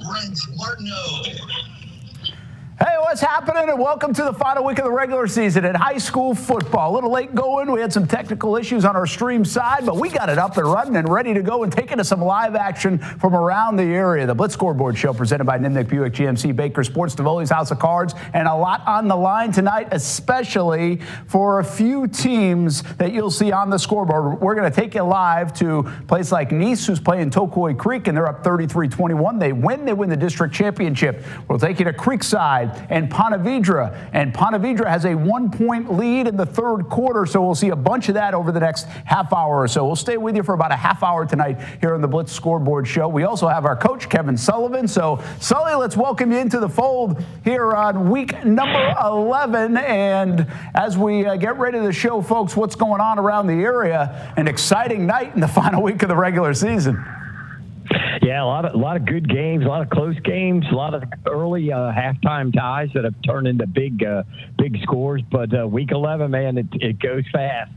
Brent Martineau. Hey, what's happening? And welcome to the final week of the regular season in high school football. A little late going. We had some technical issues on our stream side, but we got it up and running and ready to go and take into some live action from around the area. The Blitz Scoreboard show presented by Nimnick Buick GMC, Baker Sports, Tivoli's House of Cards, and a lot on the line tonight, especially for a few teams that you'll see on the scoreboard. We're going to take you live to a place like Nice, who's playing Tokoi Creek, and they're up 33-21. They win the district championship. We'll take you to Creekside and Ponte Vedra has a 1-point lead in the third quarter, so we'll see a bunch of that over the next half hour or so. We'll stay with you for about a half hour tonight here on the Blitz Scoreboard show. We also have our coach, Kevin Sullivan. So, Sully, let's welcome you into the fold here on week number 11. And as we get ready to show folks what's going on around the area, an exciting night in the final week of the regular season. Yeah, a lot of good games, a lot of close games, a lot of early halftime ties that have turned into big scores. But week 11, man, it goes fast.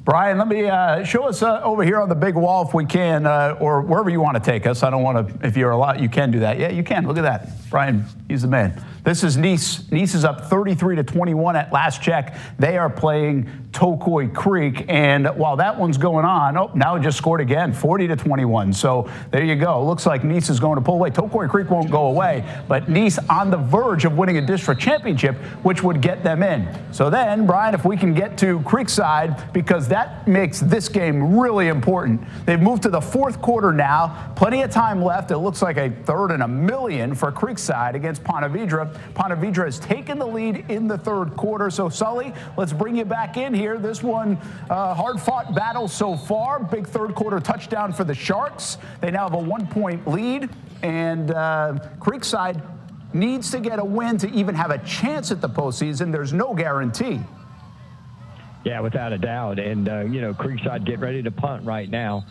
Brian, let me show us over here on the big wall if we can, or wherever you want to take us. I don't want to, if you're allowed, you can do that. Yeah, you can. Look at that. Brian, he's the man. This is Nice. Nice is up 33-21 at last check. They are playing Tokoi Creek, and while that one's going on, now it just scored again, 40-21. So there you go. Looks like Nice is going to pull away. Tokoi Creek won't go away, but Nice on the verge of winning a district championship, which would get them in. So then, Brian, if we can get to Creekside, because that makes this game really important. They've moved to the fourth quarter now. Plenty of time left. It looks like a third and a million for Creekside against Ponte Vedra. Ponte Vedra has taken the lead in the third quarter. So, Sully, let's bring you back in here. This one, hard-fought battle so far. Big third quarter touchdown for the Sharks. They now have a 1-point lead, and Creekside needs to get a win to even have a chance at the postseason. There's no guarantee. Yeah, without a doubt. And, Creekside getting ready to punt right now.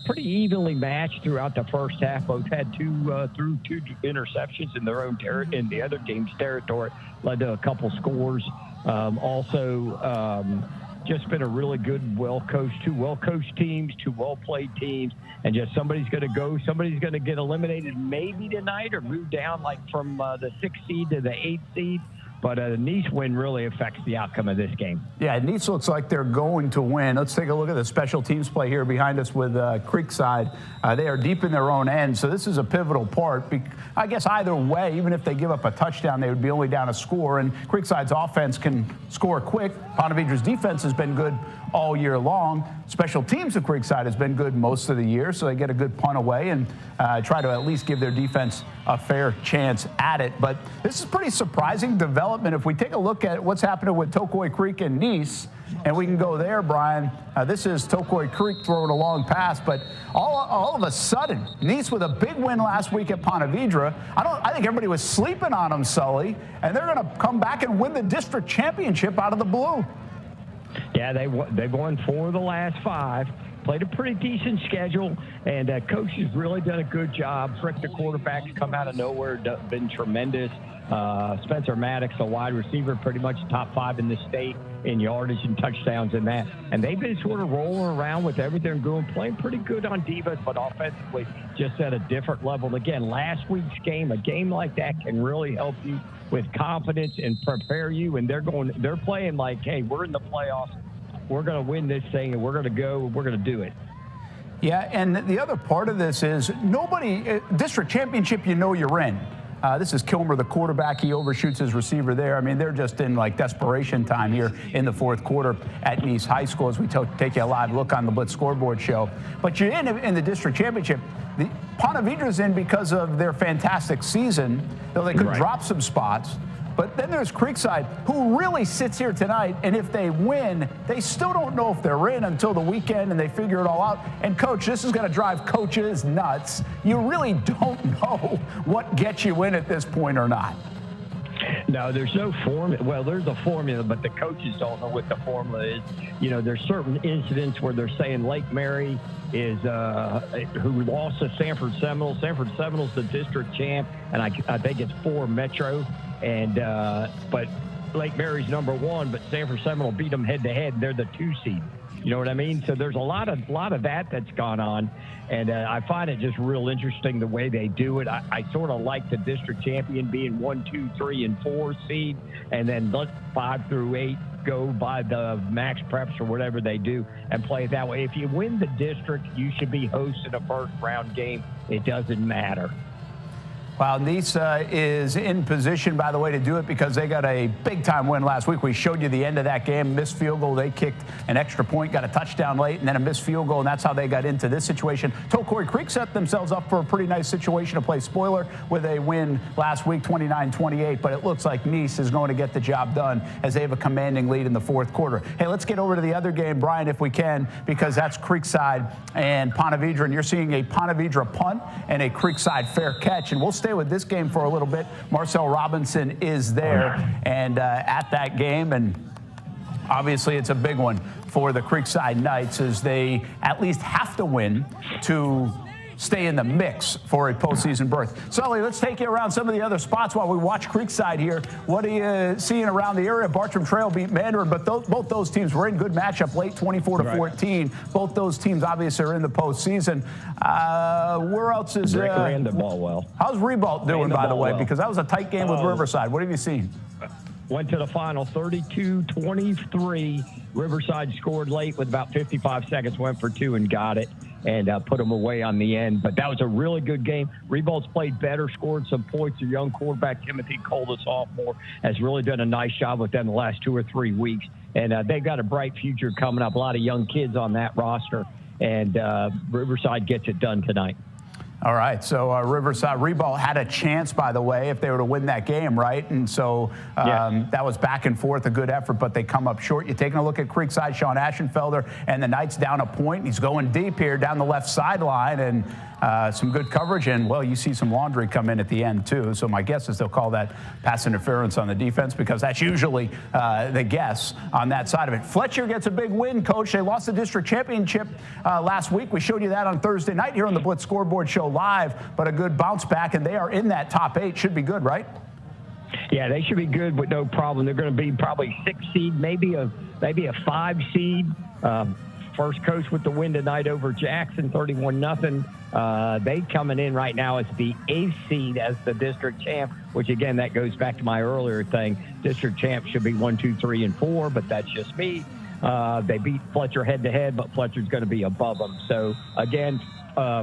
Pretty evenly matched throughout the first half. Both had two interceptions in their own in the other team's territory. Led to a couple scores. Just been a really good, two well-coached teams, two well-played teams. And just somebody's going to get eliminated maybe tonight or move down like from the 6th seed to the 8th seed. But a Nice win really affects the outcome of this game. Yeah, Nice looks like they're going to win. Let's take a look at the special teams play here behind us with Creekside. They are deep in their own end, so this is a pivotal part. I guess either way, even if they give up a touchdown, they would be only down a score, and Creekside's offense can score quick. Ponte Vedra's defense has been good all year long. Special teams of Creekside has been good most of the year, so they get a good punt away and try to at least give their defense a fair chance at it. But this is pretty surprising development. If we take a look at what's happening with Tokoi Creek and Nice, and we can go there, Brian. This is Tokoi Creek throwing a long pass, but all of a sudden, Nice with a big win last week at Ponte Vedra. I think everybody was sleeping on them, Sully, and they're going to come back and win the district championship out of the blue. Yeah, they've won 4 of the last 5. Played a pretty decent schedule, and coach has really done a good job. Frick, the quarterback's come out of nowhere, been tremendous. Spencer Maddox, the wide receiver, pretty much top 5 in the state in yardage and touchdowns in that. And they've been sort of rolling around with everything going, playing pretty good on defense, but offensively just at a different level. And again, last week's game, a game like that can really help you with confidence and prepare you. And they're playing like, hey, we're in the playoffs. We're going to win this thing, and we're going to do it. Yeah, and the other part of this is district championship, you're in. This is Kilmer, the quarterback. He overshoots his receiver there. I mean, they're just in like desperation time here in the fourth quarter at Nice High School as we take you a live look on the Blitz Scoreboard show. But you're in the district championship. The Ponte Vedra's in because of their fantastic season, though they could drop some spots. But then there's Creekside, who really sits here tonight, and if they win, they still don't know if they're in until the weekend, and they figure it all out. And, Coach, this is going to drive coaches nuts. You really don't know what gets you in at this point or not. No, there's no formula. Well, there's a formula, but the coaches don't know what the formula is. There's certain incidents where they're saying Lake Mary is who lost to Sanford Seminoles. Sanford Seminoles the district champ, and I think it's 4 Metro. And but Lake Mary's number 1, but Sanford Seminole beat them head-to-head. They're the 2 seed. You know what I mean? So there's a lot of that that's gone on, and I find it just real interesting the way they do it. I sort of like the district champion being 1, 2, 3, and 4 seed, and then let 5 through 8 go by the max preps or whatever they do and play it that way. If you win the district, you should be hosting a first round game. It doesn't matter. Well, Nice is in position, by the way, to do it because they got a big-time win last week. We showed you the end of that game, missed field goal. They kicked an extra point, got a touchdown late, and then a missed field goal, and that's how they got into this situation. Tocoi Creek set themselves up for a pretty nice situation to play spoiler with a win last week, 29-28, but it looks like Nice is going to get the job done as they have a commanding lead in the fourth quarter. Hey, let's get over to the other game, Brian, if we can, because that's Creekside and Ponte Vedra, and you're seeing a Ponte Vedra punt and a Creekside fair catch, and we'll stay with this game for a little bit. Marcel Robinson is there and at that game, and obviously it's a big one for the Creekside Knights as they at least have to win to stay in the mix for a postseason berth. Sully, let's take you around some of the other spots while we watch Creekside here. What are you seeing around the area? Bartram Trail beat Mandarin, but both those teams were in good matchup late, 24-14. Right. Both those teams obviously are in the postseason. Where else is Rick ran the ball well. How's Ribault doing, by the way? Well. Because that was a tight game with Riverside. What have you seen? Went to the final 32-23. Riverside scored late with about 55 seconds, went for 2 and got it, and put them away on the end. But that was a really good game. Ribault's played better, scored some points. Their young quarterback, Timothy Cole, the sophomore, has really done a nice job with them the last 2 or 3 weeks. And they've got a bright future coming up. A lot of young kids on that roster. And Riverside gets it done tonight. All right, so Riverside, Ribault had a chance, by the way, if they were to win that game, right? And so that was back and forth, a good effort, but they come up short. You're taking a look at Creekside, Sean Aschenfelder, and the Knights down a point. He's going deep here down the left sideline, and some good coverage. And, well, you see some laundry come in at the end, too. So my guess is they'll call that pass interference on the defense because that's usually the guess on that side of it. Fletcher gets a big win, Coach. They lost the district championship last week. We showed you that on Thursday night here on the Blitz Scoreboard show live, but a good bounce back, and they are in that top 8. Should be good, right? Yeah, they should be good with no problem. They're going to be probably 6 seed, maybe a 5 seed. First coach with the win tonight over Jackson, 31-0. They coming in right now as the 8th seed as the district champ, which again, that goes back to my earlier thing. District champ should be 1, 2, 3, and 4, but that's just me. They beat Fletcher head-to-head, but Fletcher's going to be above them. So again,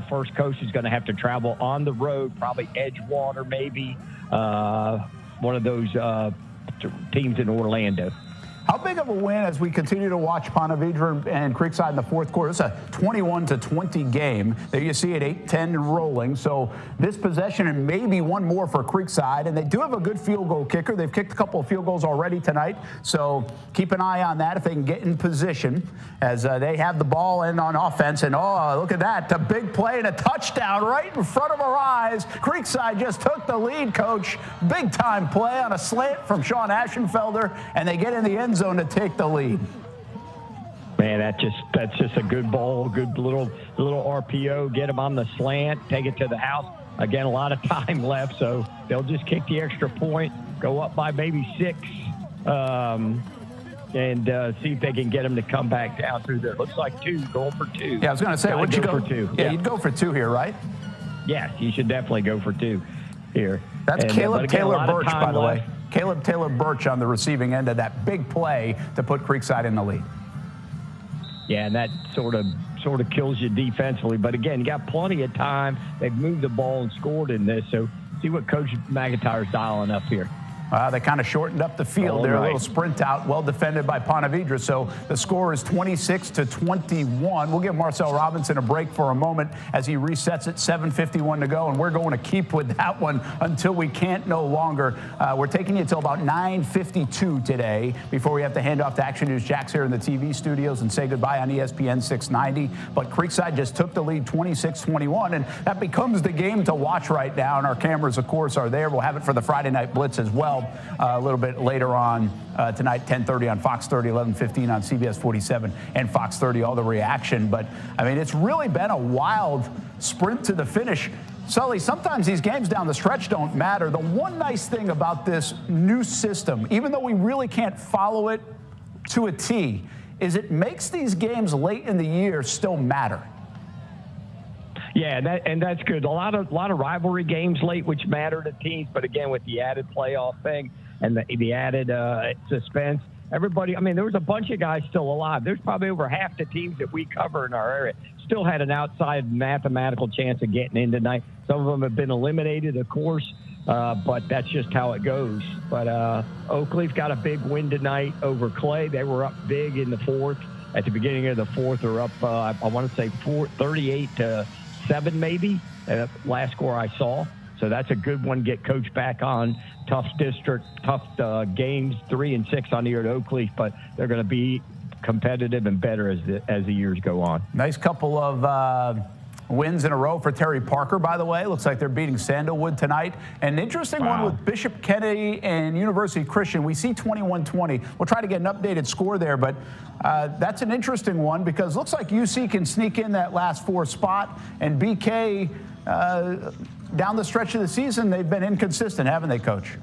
first coach is going to have to travel on the road, probably Edgewater, maybe one of those teams in Orlando. How big of a win as we continue to watch Ponte Vedra and Creekside in the fourth quarter? It's a 21-20 game. There you see it, 8-10 and rolling. So this possession and maybe one more for Creekside. And they do have a good field goal kicker. They've kicked a couple of field goals already tonight. So keep an eye on that if they can get in position as they have the ball and on offense. And, oh, look at that. A big play and a touchdown right in front of our eyes. Creekside just took the lead, Coach. Big-time play on a slant from Sean Aschenfelder. And they get in the end zone to take the lead. Man, that's just a good ball, good little RPO. Get them on the slant, take it to the house. Again, a lot of time left, so they'll just kick the extra point, go up by maybe 6, and see if they can get them to come back down through there. Looks like 2, going for 2. Yeah, I was going to say, would you go for 2? Yeah, you'd go for 2 here, right? Yes, you should definitely go for 2 here. That's Caleb Taylor Birch, by the way. Caleb Taylor Birch on the receiving end of that big play to put Creekside in the lead. Yeah, and that sort of kills you defensively. But again, you got plenty of time. They've moved the ball and scored in this. So see what Coach McIntyre's dialing up here. They kind of shortened up the field. They're a little sprint out, well defended by Ponte Vedra. So the score is 26-21. We'll give Marcel Robinson a break for a moment as he resets it. 7:51 to go, and we're going to keep with that one until we can't no longer. We're taking you until about 9:52 today before we have to hand off to Action News Jax here in the TV studios and say goodbye on ESPN 690. But Creekside just took the lead 26-21, and that becomes the game to watch right now. And our cameras, of course, are there. We'll have it for the Friday Night Blitz as well. A little bit later on tonight, 10:30 on Fox 30, 11:15 on CBS 47 and Fox 30, all the reaction. But, I mean, it's really been a wild sprint to the finish. Sully, sometimes these games down the stretch don't matter. The one nice thing about this new system, even though we really can't follow it to a T, is it makes these games late in the year still matter. Yeah, and that's good. A lot of rivalry games late, which matter to teams. But again, with the added playoff thing and the added suspense, everybody. I mean, there was a bunch of guys still alive. There's probably over half the teams that we cover in our area still had an outside mathematical chance of getting in tonight. Some of them have been eliminated, of course, but that's just how it goes. But Oakleaf got a big win tonight over Clay. They were up big in the fourth. At the beginning of the fourth, they're up. I want to say 38-7 maybe. Last score I saw. So that's a good one. Get coach back on. Tough district, tough games, 3 and 6 on the year at Oakleaf, but they're going to be competitive and better as the years go on. Nice couple of wins in a row for Terry Parker, by the way. Looks like they're beating Sandalwood tonight. An interesting one with Bishop Kennedy and University Christian. We see 21-20. We'll try to get an updated score there, but that's an interesting one because looks like UC can sneak in that last 4 spot, and BK down the stretch of the season, they've been inconsistent, haven't they, Coach?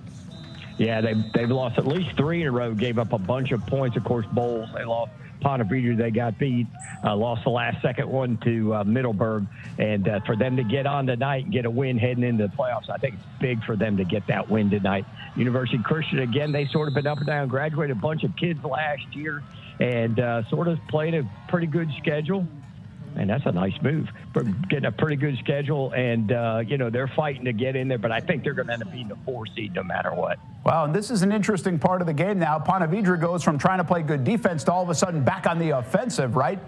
Yeah, they've lost at least 3 in a row, gave up a bunch of points. Of course, Bowles, they lost. Ponte Vedra, they got beat, lost the last second one to Middleburg. And for them to get on tonight and get a win heading into the playoffs, I think it's big for them to get that win tonight. University Christian, again, they sort of been up and down, graduated a bunch of kids last year and sort of played a pretty good schedule. And that's a nice move. Getting a pretty good schedule, and, they're fighting to get in there, but I think they're going to end up being the 4 seed no matter what. Well, and this is an interesting part of the game now. Ponte Vedra goes from trying to play good defense to all of a sudden back on the offensive, right,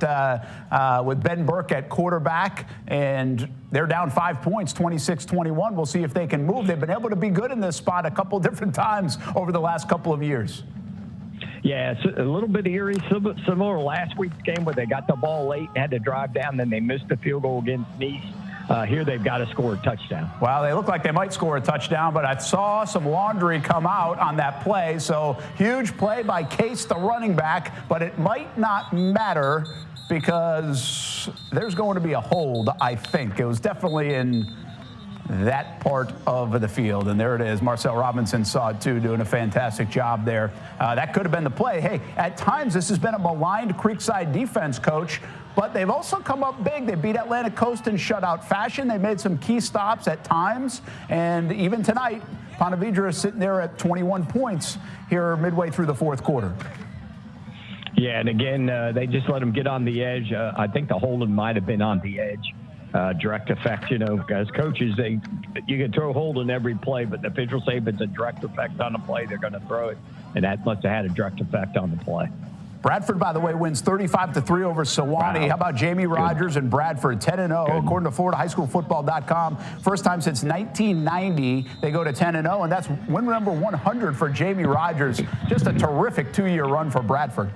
with Ben Burke at quarterback, and they're down 5 points, 26-21. We'll see if they can move. They've been able to be good in this spot a couple different times over the last couple of years. Yeah, it's a little bit eerie, similar to last week's game where they got the ball late and had to drive down, then they missed the field goal against Nice. Here they've got to score a touchdown. Well, they look like they might score a touchdown, but I saw some laundry come out on that play. So huge play by Case, the running back, but it might not matter because there's going to be a hold, I think. It was definitely in that part of the field, and there it is. Marcel Robinson saw it too, doing a fantastic job there. That could have been the play. Hey, at times this has been a maligned Creekside defense, Coach, but they've also come up big. They beat Atlantic Coast in shutout fashion. They made some key stops at times, and even tonight, Ponte Vedra is sitting there at 21 points here midway through the fourth quarter. Yeah, and again, they just let them get on the edge. I think the holding might have been on the edge. Direct effect, as coaches, you can throw holding every play, but the officials say if it's a direct effect on the play, they're going to throw it, and that must have had a direct effect on the play. Bradford, by the way, wins 35-3 over Sewanee. Wow. How about Jamie Rogers and Bradford, 10-0, according to FloridaHighSchoolFootball.com. First time since 1990 they go to 10-0, and that's win number 100 for Jamie Rogers. Just a terrific 2-year run for Bradford.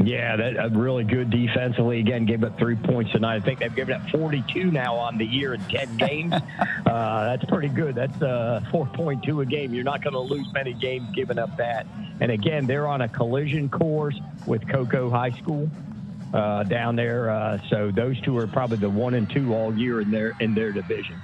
Yeah, that really good defensively. Again, gave up 3 points tonight. I think they've given up 42 now on the year in 10 games. That's pretty good. That's 4.2 a game. You're not going to lose many games giving up that. And again, they're on a collision course with Cocoa High School down there. So those two are probably the 1 and 2 all year in their division.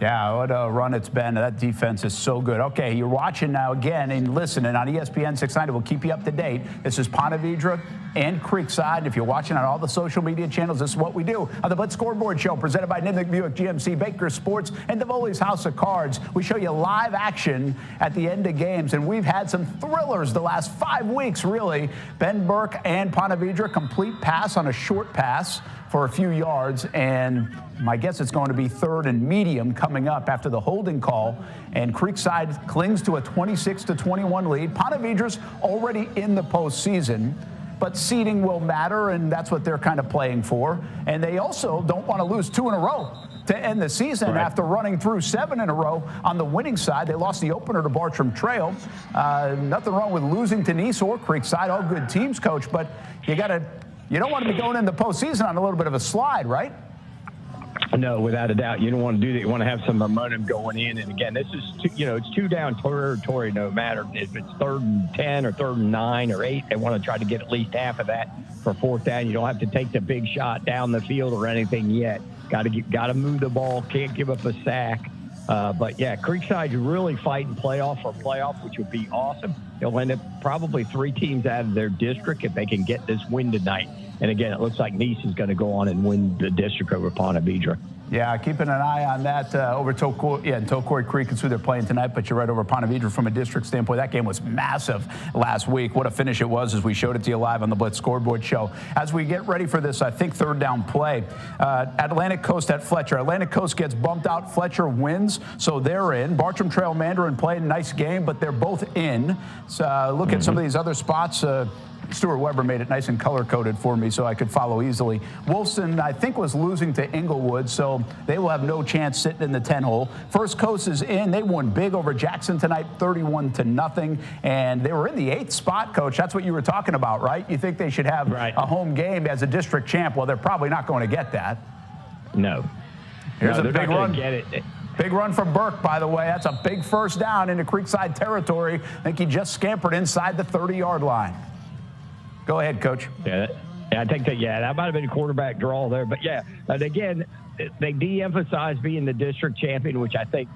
Yeah, what a run it's been. That defense is so good. Okay, you're watching now again and listening on ESPN 690. We'll keep you up to date. This is Ponte Vedra and Creekside. If you're watching on all the social media channels, this is what we do. On the Blitz Scoreboard Show, presented by Nimnick Buick GMC, Baker Sports, and Davoli's House of Cards, we show you live action at the end of games, and we've had some thrillers the last 5 weeks, really. Ben Burke and Ponte Vedra, complete pass on a short pass for a few yards, and my guess it's going to be 3rd and medium coming up after the holding call, and Creekside clings to a 26-21 lead. Ponte Vedra's already in the postseason, but seeding will matter, and that's what they're kind of playing for. And they also don't want to lose 2 in a row to end the season after running through 7 in a row on the winning side. They lost the opener to Bartram Trail. Nothing wrong with losing to Nice or Creekside, all good teams, Coach, but you don't want to be going in the postseason on a little bit of a slide, right? No, without a doubt. You don't want to do that. You want to have some momentum going in. And again, this is, it's 2 down territory, no matter if it's 3rd and 10 or 3rd and 9 or 8. They want to try to get at least half of that for 4th down. You don't have to take the big shot down the field or anything yet. Got to move the ball. Can't give up a sack. But yeah, Creekside's really fighting playoff for playoff, which would be awesome. They'll end up probably 3 teams out of their district if they can get this win tonight. And again, it looks like Nice is going to go on and win the district over Ponte Vedra. Yeah, keeping an eye on that over in Tokoi Creek is who they're playing tonight, but you're right, over Ponte Vedra from a district standpoint. That game was massive last week. What a finish it was, as we showed it to you live on the Blitz Scoreboard show. As we get ready for this, I think, third down play, Atlantic Coast at Fletcher. Atlantic Coast gets bumped out. Fletcher wins, so they're in. Bartram Trail Mandarin played a nice game, but they're both in. So look at some of these other spots. Stuart Weber made it nice and color-coded for me so I could follow easily. Wolfson, I think, was losing to Inglewood, so they will have no chance sitting in the 10-hole. First Coast is in. They won big over Jackson tonight, 31-0, and they were in the 8th spot, Coach. That's what you were talking about, right? You think they should have a home game as a district champ. Well, they're probably not going to get that. No. Here's a big run. Get it. Big run from Burke, by the way. That's a big first down into Creekside territory. I think he just scampered inside the 30-yard line. Go ahead, Coach. Yeah, I think that might have been a quarterback draw there. But, yeah, and again, they de-emphasize being the district champion, which I think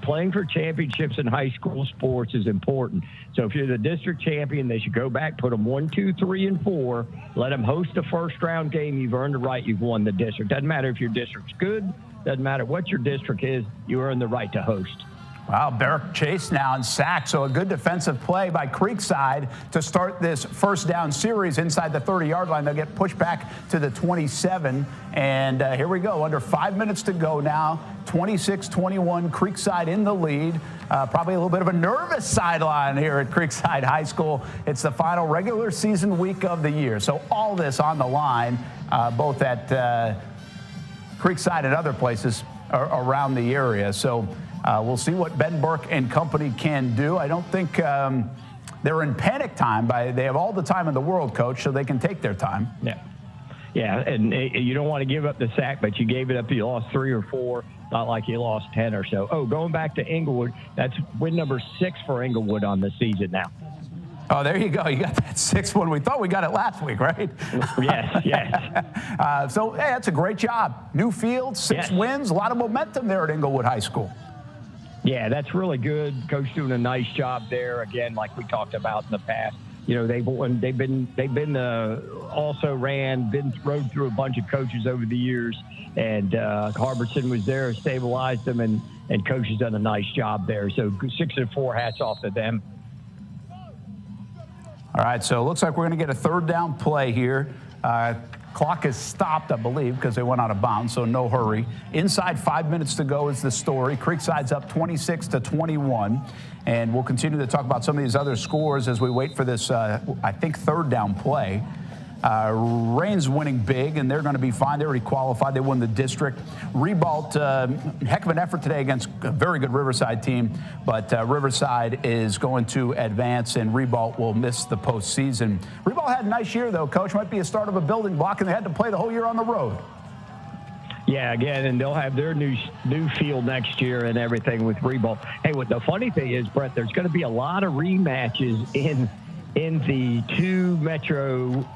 playing for championships in high school sports is important. So if you're the district champion, they should go back, put them 1, 2, 3, and 4, let them host a first-round game. You've earned the right. You've won the district. Doesn't matter if your district's good. Doesn't matter what your district is. You earn the right to host. Wow, Barrick Chase now in sack. So a good defensive play by Creekside to start this first down series inside the 30-yard line. They'll get pushed back to the 27. And here we go. Under 5 minutes to go now. 26-21, Creekside in the lead. Probably a little bit of a nervous sideline here at Creekside High School. It's the final regular season week of the year. So all this on the line, both at Creekside and other places around the area. So we'll see what Ben Burke and company can do. I don't think they're in panic time. They have all the time in the world, Coach, so they can take their time. Yeah, and you don't want to give up the sack, but you gave it up. You lost 3 or 4, not like you lost 10 or so. Oh, going back to Inglewood, that's win number 6 for Inglewood on the season now. Oh, there you go. You got that 6th one. We thought we got it last week, right? Yes. So, hey, that's a great job. New field, 6 wins, a lot of momentum there at Inglewood High School. Yeah, that's really good. Coach doing a nice job there. Again, like we talked about in the past, you know, they've been also rode through a bunch of coaches over the years, and Harbison was there, stabilized them, and Coach has done a nice job there. So 6 and 4, hats off to them. All right, so it looks like we're going to get a third down play here. Clock is stopped, I believe, because they went out of bounds, so no hurry. Inside 5 minutes to go is the story. Creekside's up 26-21, and we'll continue to talk about some of these other scores as we wait for this, I think, third down play. Rain's winning big, and they're going to be fine. They already qualified. They won the district. Ribault, heck of an effort today against a very good Riverside team, but Riverside is going to advance, and Ribault will miss the postseason. Ribault had a nice year, though, Coach. Might be a start of a building block, and they had to play the whole year on the road. Yeah, again, and they'll have their new field next year and everything with Ribault. Hey, what the funny thing is, Brett, there's going to be a lot of rematches in the 2 Metro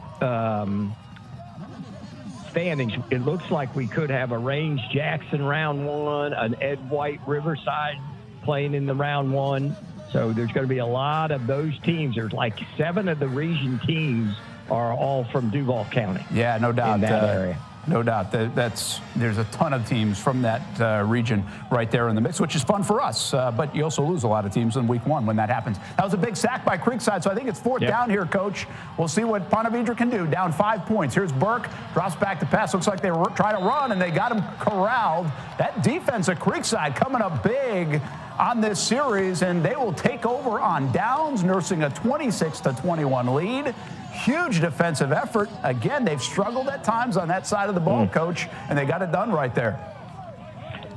standings. It looks like we could have a Range Jackson round 1, an Ed White Riverside playing in the round 1. So there's going to be a lot of those teams. There's like 7 of the region teams are all from Duval County. Yeah, no doubt. In that area. No doubt. There's a ton of teams from that region right there in the mix, which is fun for us. But you also lose a lot of teams in week 1 when that happens. That was a big sack by Creekside, so I think it's 4th down here, Coach. We'll see what Ponte Vedra can do. Down 5 points. Here's Burke. Drops back to pass. Looks like they were trying to run, and they got him corralled. That defense at Creekside coming up big on this series, and they will take over on downs, nursing a 26-21 lead. Huge defensive effort. Again, they've struggled at times on that side of the ball, Coach, and they got it done right there.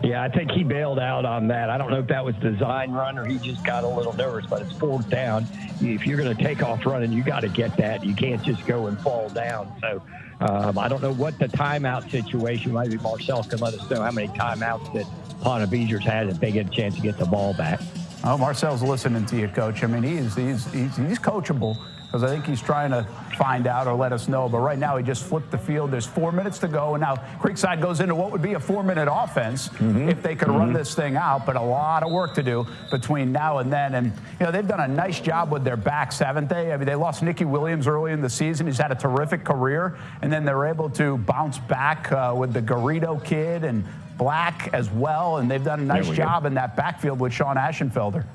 Yeah, I think he bailed out on that. I don't know if that was design run or he just got a little nervous, but it's 4th down. If you're going to take off running, you got to get that. You can't just go and fall down. So I don't know what the timeout situation. Maybe Marcel can let us know how many timeouts that Ponte Vedra's had if they get a chance to get the ball back. Oh, Marcel's listening to you, Coach. I mean, he's coachable, because I think he's trying to find out or let us know. But right now, he just flipped the field. There's 4 minutes to go, and now Creekside goes into what would be a 4-minute offense if they could run this thing out. But a lot of work to do between now and then. And, they've done a nice job with their backs, haven't they? I mean, they lost Nicky Williams early in the season. He's had a terrific career. And then they're able to bounce back with the Garrido kid and Black as well. And they've done a nice job in that backfield with Sean Aschenfelder.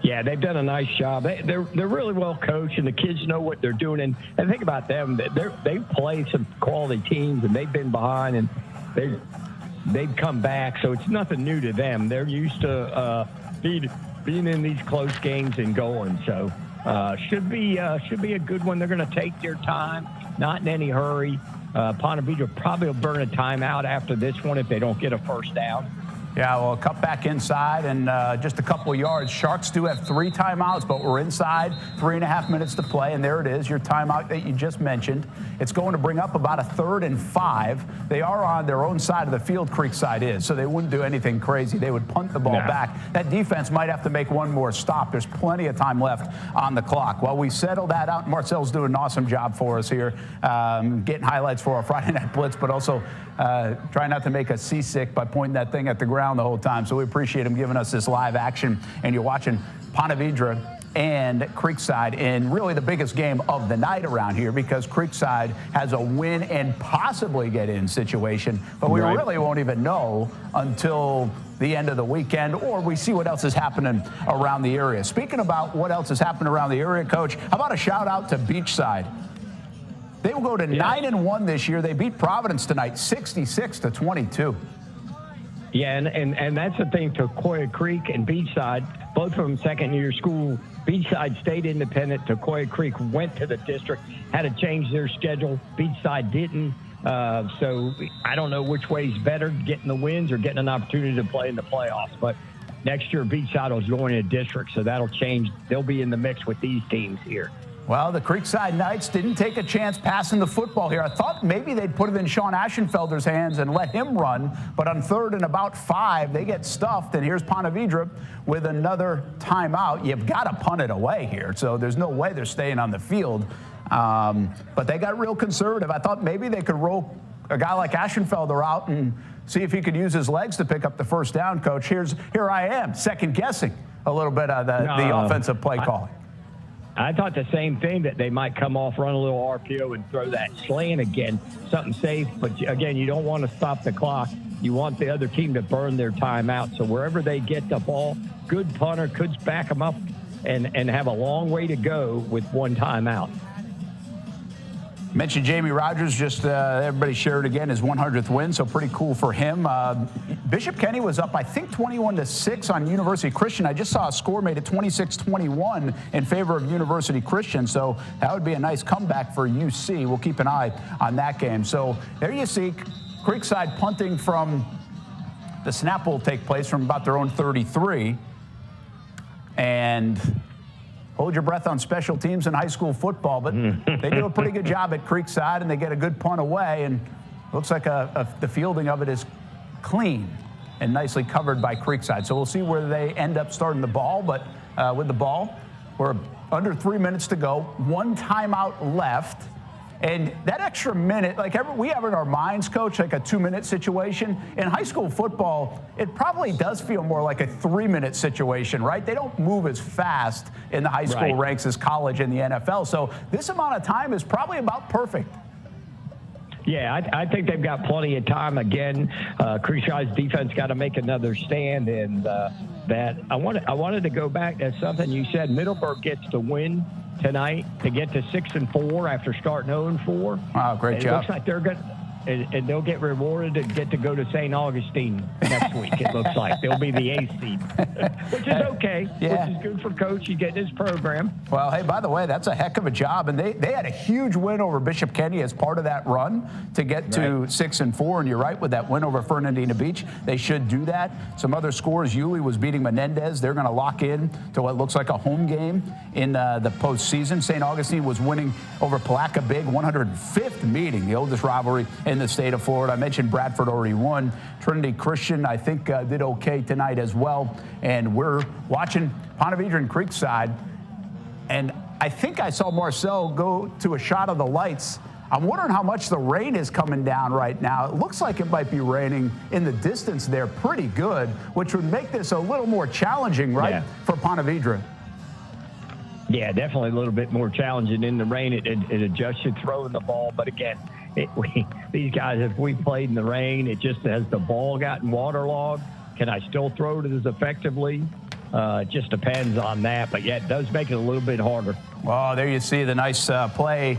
Yeah, they've done a nice job. They're really well coached, and the kids know what they're doing. And think about them. They've played some quality teams, and they've been behind, and they've come back. So it's nothing new to them. They're used to being in these close games and going. So should be a good one. They're going to take their time, not in any hurry. Ponte Vedra probably will burn a timeout after this one if they don't get a first down. Yeah, well, cut back inside and just a couple of yards. Sharks do have 3 timeouts, but we're inside, 3.5 minutes to play, and there it is, your timeout that you just mentioned. It's going to bring up about a 3rd and 5. They are on their own side of the field, Creekside is, so they wouldn't do anything crazy. They would punt the ball back. That defense might have to make one more stop. There's plenty of time left on the clock. While we settle that out, Marcel's doing an awesome job for us here, getting highlights for our Friday Night Blitz, but also trying not to make us seasick by pointing that thing at the ground the whole time. So we appreciate him giving us this live action. And you're watching Ponte Vedra and Creekside in really the biggest game of the night around here, because Creekside has a win and possibly get in situation. But we really won't even know until the end of the weekend, or we see what else is happening around the area. Speaking about what else is happening around the area, Coach, how about a shout out to Beachside? They will go to 9-1 this year. They beat Providence tonight, 66-22. Yeah, and that's the thing. Tocoya Creek and Beachside, both of them second-year school. Beachside stayed independent. Tocoya Creek went to the district, had to change their schedule. Beachside didn't. So I don't know which way is better, getting the wins or getting an opportunity to play in the playoffs. But next year, Beachside will join a district, so that'll change. They'll be in the mix with these teams here. Well, the Creekside Knights didn't take a chance passing the football here. I thought maybe they'd put it in Sean Aschenfelder's hands and let him run, but on 3rd and about 5, they get stuffed, and here's Ponte Vedra with another timeout. You've got to punt it away here, so there's no way they're staying on the field. But they got real conservative. I thought maybe they could roll a guy like Aschenfelder out and see if he could use his legs to pick up the first down, Coach. Here I am, second-guessing a little bit of the offensive play calling. I thought the same thing, that they might come off, run a little RPO, and throw that slant again, something safe. But, again, you don't want to stop the clock. You want the other team to burn their timeout. So wherever they get the ball, good punter could back them up and have a long way to go with one timeout. Mentioned Jamie Rogers, just everybody shared again his 100th win, so pretty cool for him. Bishop Kenny was up, I think, 21-6 on University Christian. I just saw a score made it 26-21 in favor of University Christian, so that would be a nice comeback for UC. We'll keep an eye on that game. So there you see Creekside punting from the snap will take place from about their own 33. And hold your breath on special teams in high school football, but they do a pretty good job at Creekside, and they get a good punt away, and looks like the fielding of it is clean and nicely covered by Creekside. So we'll see where they end up starting the ball, but with the ball, we're under 3 minutes to go, 1 timeout left. And that extra minute, like we have in our minds, Coach, like a 2-minute situation. In high school football, it probably does feel more like a 3-minute situation, right? They don't move as fast in the high school ranks as college and the NFL. So this amount of time is probably about perfect. Yeah, I think they've got plenty of time. Again, Creekside's defense got to make another stand, and that I wanted to go back to something you said. Middleburg gets the win tonight to get to 6-4 after starting 0-4. Wow, great job. It looks like they're good, and they'll get rewarded and get to go to St. Augustine next week. It looks like they'll be the 8th seed, which is okay. Yeah. Which is good for Coach. He's getting his program. Well, hey, by the way, that's a heck of a job, and they had a huge win over Bishop Kenny as part of that run to get to 6-4. And you're right, with that win over Fernandina Beach, they should do that. Some other scores: Yulee was beating Menendez. They're going to lock in to what looks like a home game in the postseason. St. Augustine was winning over Palaca Big, 105th meeting, the oldest rivalry in the state of Florida. I mentioned Bradford already won. Trinity Christian, I think, did okay tonight as well. And we're watching Ponte Vedra and Creekside. And I think I saw Marcel go to a shot of the lights. I'm wondering how much the rain is coming down right now. It looks like it might be raining in the distance there pretty good, which would make this a little more challenging, right, for Ponte Vedra? Yeah, definitely a little bit more challenging in the rain. It adjusts you throwing the ball. But again, these guys, if we played in the rain, it just has the ball gotten waterlogged. Can I still throw it as effectively? It just depends on that. But, yeah, it does make it a little bit harder. Well, there you see the nice play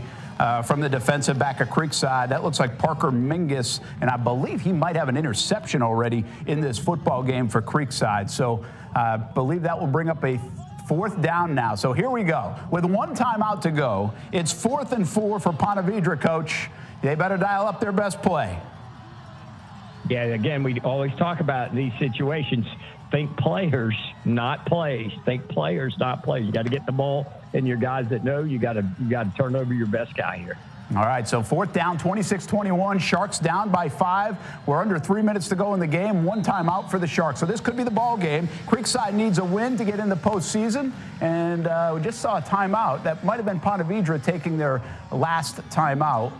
from the defensive back of Creekside. That looks like Parker Mingus, and I believe he might have an interception already in this football game for Creekside. So I believe that will bring up a 4th down now. So here we go. With 1 timeout to go, it's 4th and 4 for Ponte Vedra, Coach. They better dial up their best play. Yeah, again, we always talk about these situations. Think players, not plays. Think players, not plays. You got to get the ball and your guys that know you got to turn over your best guy here. All right, so 4th down, 26-21. Sharks down by 5. We're under 3 minutes to go in the game. 1 timeout for the Sharks. So this could be the ball game. Creekside needs a win to get in the postseason. And we just saw a timeout. That might have been Ponte Vedra taking their last timeout.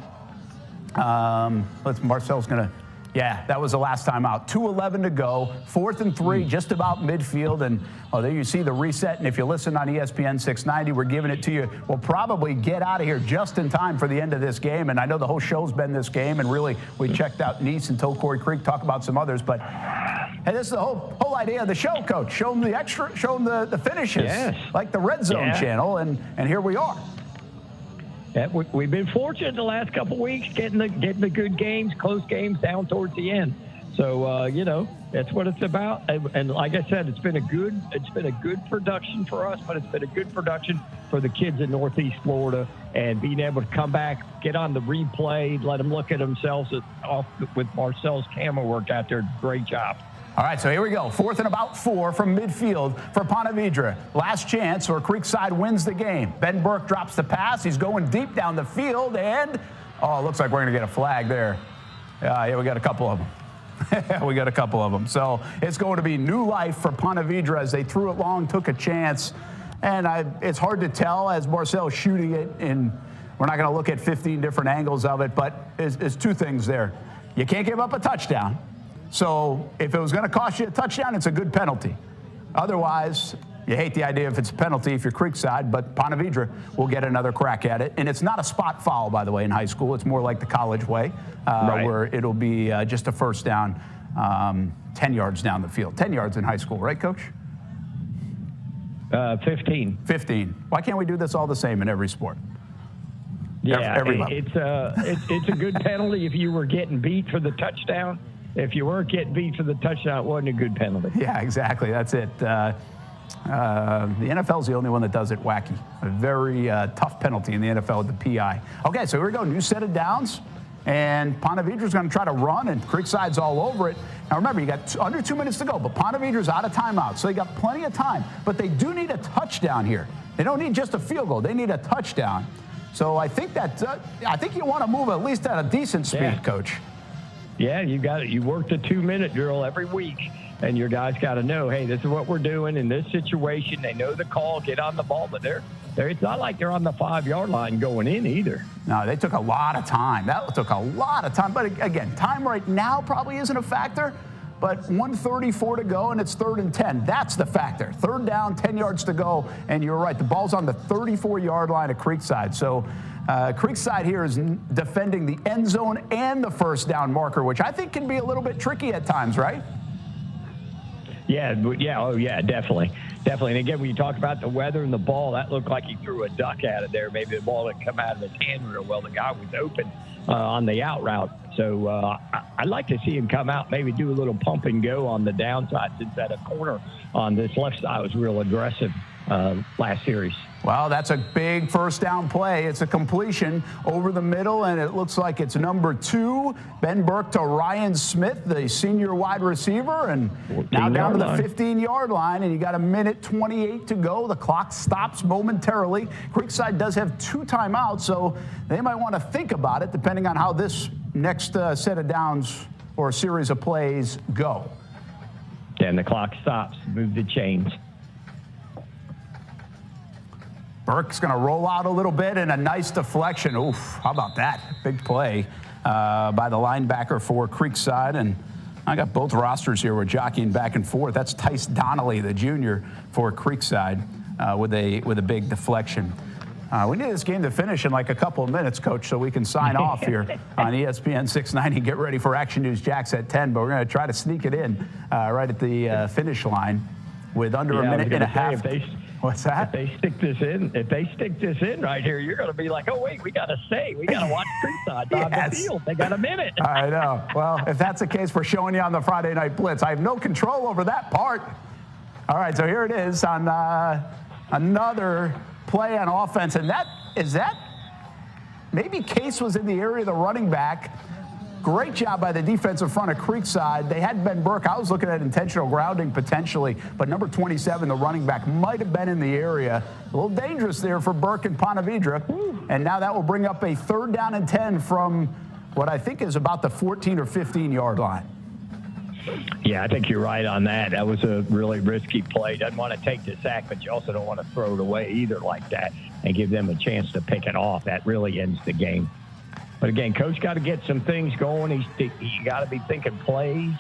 Marcel's going to... Yeah, that was the last time out. 2:11 to go, 4th and 3, just about midfield. And there you see the reset. And if you listen on ESPN 690, we're giving it to you. We'll probably get out of here just in time for the end of this game. And I know the whole show's been this game. And really, we checked out Nice and Tokori Creek, talk about some others. But hey, this is the whole idea of the show, Coach. Show them the extra, show them the finishes, like the Red Zone channel. And here we are. Yeah, we've been fortunate the last couple of weeks getting the good games, close games down towards the end. So that's what it's about. And like I said, it's been a good production for us, but it's been a good production for the kids in Northeast Florida. And being able to come back, get on the replay, let them look at themselves off with Marcel's camera work out there. Great job. All right, so here we go. 4th and about 4 from midfield for Ponte Vedra. Last chance, or Creekside wins the game. Ben Burke drops the pass. He's going deep down the field, and, it looks like we're going to get a flag there. Yeah, we got a couple of them. We got a couple of them. So it's going to be new life for Ponte Vedra as they threw it long, took a chance. And it's hard to tell as Marcel's shooting it, and we're not going to look at 15 different angles of it, but there's 2 things there. You can't give up a touchdown. So if it was going to cost you a touchdown, it's a good penalty. Otherwise, you hate the idea if it's a penalty if you're Creekside, but Ponte Vedra will get another crack at it. And it's not a spot foul, by the way, in high school. It's more like the college way, where it'll be just a first down 10 yards down the field. 10 yards in high school, right, Coach? 15. 15. Why can't we do this all the same in every sport? Yeah, every level. It's a good penalty if you were getting beat for the touchdown. If you weren't getting beat for the touchdown, it wasn't a good penalty. Yeah, exactly. That's it. The NFL is the only one that does it wacky. A very tough penalty in the NFL with the PI. Okay, so here we go. New set of downs. And Ponte Vedra's going to try to run, and Creekside's all over it. Now, remember, you got under 2 minutes to go, but Ponte Vedra's out of timeout, so they got plenty of time. But they do need a touchdown here. They don't need just a field goal. They need a touchdown. So I think you want to move at least at a decent speed, Coach. Yeah, you got it. You work the 2-minute drill every week, and your guys got to know, hey, this is what we're doing in this situation. They know the call, get on the ball, but it's not like they're on the 5-yard line going in either. No, they took a lot of time. That took a lot of time. But again, time right now probably isn't a factor. But 1:34 to go, and it's 3rd and 10. That's the factor. 3rd down, 10 yards to go, and you're right. The ball's on the 34-yard line of Creekside. So Creekside here is defending the end zone and the first down marker, which I think can be a little bit tricky at times, right? Yeah, definitely. And again, when you talk about the weather and the ball, that looked like he threw a duck out of there. Maybe the ball didn't come out of his hand real well. The guy was open on the out route. So I'd like to see him come out, maybe do a little pump and go on the downside, since that a corner on this left side was real aggressive last series. Well, that's a big first down play. It's a completion over the middle, and it looks like it's number 2, Ben Burke to Ryan Smith, the senior wide receiver, and now down to the 15-yard line, and you got 1:28 to go. The clock stops momentarily. Creekside does have 2 timeouts, so they might want to think about it depending on how this next set of downs or series of plays go. And the clock stops. Move the chains. Burke's going to roll out a little bit and a nice deflection. Oof, how about that? Big play by the linebacker for Creekside. And I got both rosters here. We're jockeying back and forth. That's Tice Donnelly, the junior for Creekside, with a big deflection. We need this game to finish in like a couple of minutes, Coach, so we can sign off here on ESPN 690. Get ready for Action News Jacks at 10, but we're going to try to sneak it in right at the finish line with under a minute and a half. What's that? If they stick this in right here, you're going to be like, oh, wait, we got to watch Creekside on the field. They got a minute. I know. Well, if that's the case, we're showing you on the Friday Night Blitz. I have no control over that part. All right, so here it is on another play on offense. And maybe Case was in the area of the running back. Great job by the defensive front of Creekside. They had Ben Burke. I was looking at intentional grounding potentially, but number 27, the running back, might have been in the area. A little dangerous there for Burke and Ponte Vedra. And now that will bring up a 3rd down and 10 from what I think is about the 14 or 15-yard line. Yeah, I think you're right on that. That was a really risky play. Doesn't want to take the sack, but you also don't want to throw it away either like that and give them a chance to pick it off. That really ends the game. But again, Coach got to get some things going. He got to be thinking plays.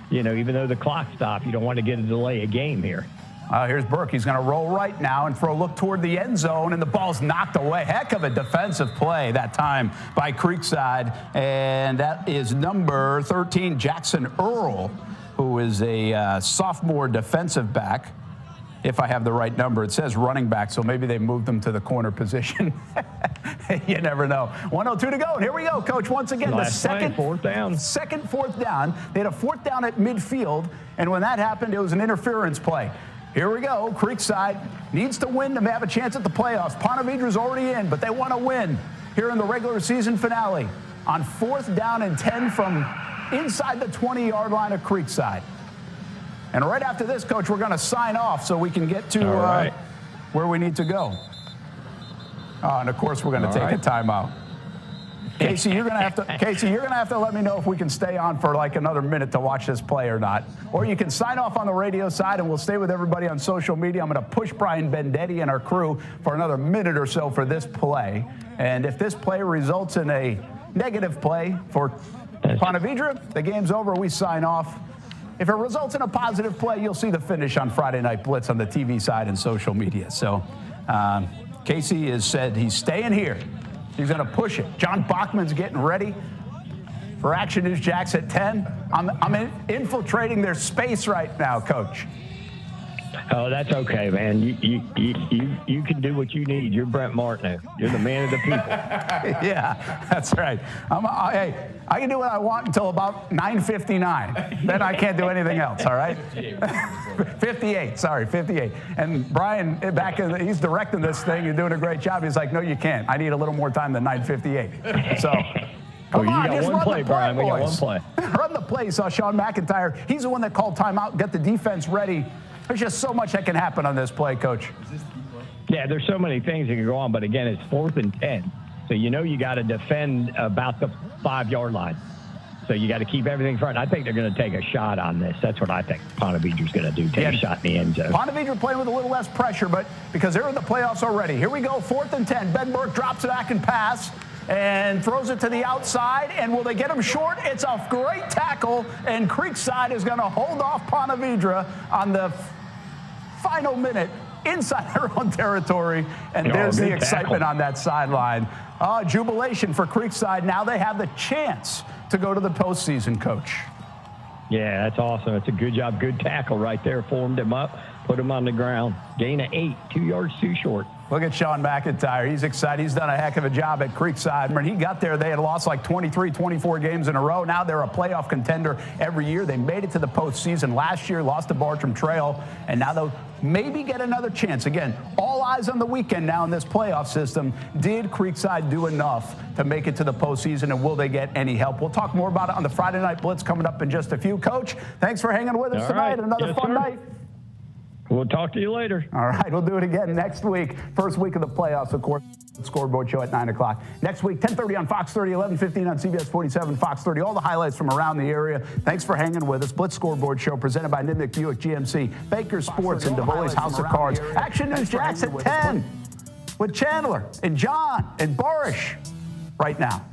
You know, even though the clock stopped, you don't want to get a delay a game here. Here's Burke. He's going to roll right now and throw a look toward the end zone, and the ball's knocked away. Heck of a defensive play that time by Creekside. And that is number 13, Jackson Earl, who is a sophomore defensive back. If I have the right number, it says running back, so maybe they moved him to the corner position. You never know. 1:02 to go, and here we go, Coach. Once again, the second 4th down. Second 4th down. They had a 4th down at midfield, and when that happened, it was an interference play. Here we go. Creekside needs to win to have a chance at the playoffs. Ponte Vedra's already in, but they want to win here in the regular season finale on 4th down and 10 from inside the 20-yard line of Creekside. And right after this, Coach, we're going to sign off so we can get to where we need to go. And of course, we're going to take a timeout. Casey, you're going to have to let me know if we can stay on for like another minute to watch this play or not. Or you can sign off on the radio side, and we'll stay with everybody on social media. I'm going to push Brian Bendetti and our crew for another minute or so for this play. And if this play results in a negative play for Ponte Vedra, the game's over. We sign off. If it results in a positive play, you'll see the finish on Friday Night Blitz on the TV side and social media. So Casey has said he's staying here. He's going to push it. John Bachman's getting ready for Action News Jacks at 10. I'm infiltrating their space right now, Coach. Oh, that's okay, man. You can do what you need. You're Brent Martineau. You're the man of the people. Yeah, that's right. Hey, I can do what I want until about 9:59. Then I can't do anything else, all right? 58, sorry, 58. And Brian, he's directing this thing. You're doing a great job. He's like, no, you can't. I need a little more time than 9:58. So... Come on, just run the play, Brian. We got one play. Run the play. Saw Sean McIntyre. He's the one that called timeout, get the defense ready. There's just so much that can happen on this play, Coach. Yeah, there's so many things that can go on, but again, it's 4th and 10. So you know you got to defend about the 5-yard line. So you got to keep everything front. I think they're going to take a shot on this. That's what I think Ponte Vedra's going to do, take a shot in the end zone. Ponte Vedra playing with a little less pressure, but because they're in the playoffs already. Here we go, 4th and 10. Ben Burke drops it back and pass and throws it to the outside. And will they get him short? It's a great tackle, and Creekside is going to hold off Ponte Vedra on the final minute inside their own territory. And there's the excitement on that sideline. Jubilation for Creekside. Now they have the chance to go to the postseason, Coach. Yeah, that's awesome. It's a good job. Good tackle right there. Formed him up, put him on the ground. Gain of 8, 2 yards too short. Look at Sean McIntyre. He's excited. He's done a heck of a job at Creekside. When he got there, they had lost like 23, 24 games in a row. Now they're a playoff contender every year. They made it to the postseason last year, lost to Bartram Trail, and now they'll maybe get another chance. Again, all eyes on the weekend now in this playoff system. Did Creekside do enough to make it to the postseason, and will they get any help? We'll talk more about it on the Friday Night Blitz coming up in just a few. Coach, thanks for hanging with us tonight. Another fun night. We'll talk to you later. All right, we'll do it again next week. First week of the playoffs, of course. Scoreboard show at 9 o'clock. Next week, 10:30 on Fox 30, 11:15 on CBS 47, Fox 30. All the highlights from around the area. Thanks for hanging with us. Blitz Scoreboard show presented by Nimnick Buick GMC, Baker Sports, and DeVoley's House of Cards. Action News Jacks at 10. with Chandler and John and Borish right now.